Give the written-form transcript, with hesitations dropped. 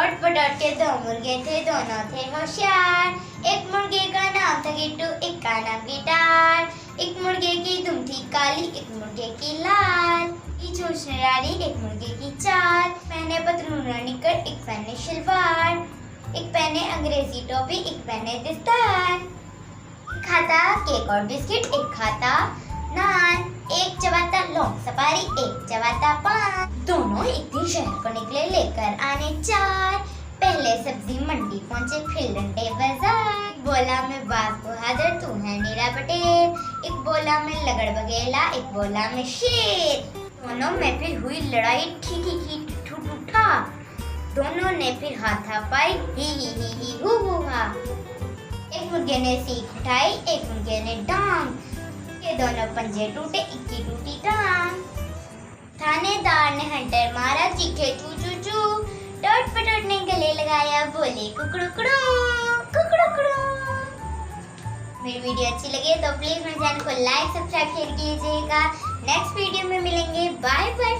टोट पटोट के दो मुर्गे थे, दोनों थे होशियार। एक मुर्गे का नाम था गिट्टू, एक का नाम गिटार। एक मुर्गे की दुम थी काली, एक मुर्गे की लाल। की चोंच निराली, एक मुर्गे की चाल। पहने पतलून और निक्कर, एक पहने शलवार। एक पहने अंग्रेजी टोपी, एक पहने दस्तार। एक खाता केक और बिस्किट, एक खाता नान। एक चबाता लौंग सपारी, एक चबाता पान। दोनों एक दिन शहर को निकले लेकर आने चार। पहले सब्जी मंडी पहुंचे, फिर लंडे बाजार। एक बोला मैं बाप बहादुर, तू है नीरा पटेल। एक बोला मैं लगड़ बगेला, एक बोला मैं शेर। दोनों में फिर हुई लड़ाई, ठीठी की ठुठ उठा। दोनों ने फिर हाथापाई, ही हू हा। एक मुर्गे ने सीख उठाई, एक मुर्गे ने डांग। के दोनों पंजे टूटे, एक की टूटी टांग। थानेदार ने हंटर मारा, चीखे चू चू चू। टोट पटोट ने गले लगाया, बोले कुकड़ुकड़ू कुकड़ुकड़ू। मेरी वीडियो अच्छी लगी तो प्लीज मेरे चैनल को लाइक सब्सक्राइब शेयर कीजिएगा। नेक्स्ट वीडियो में मिलेंगे, बाय बाय।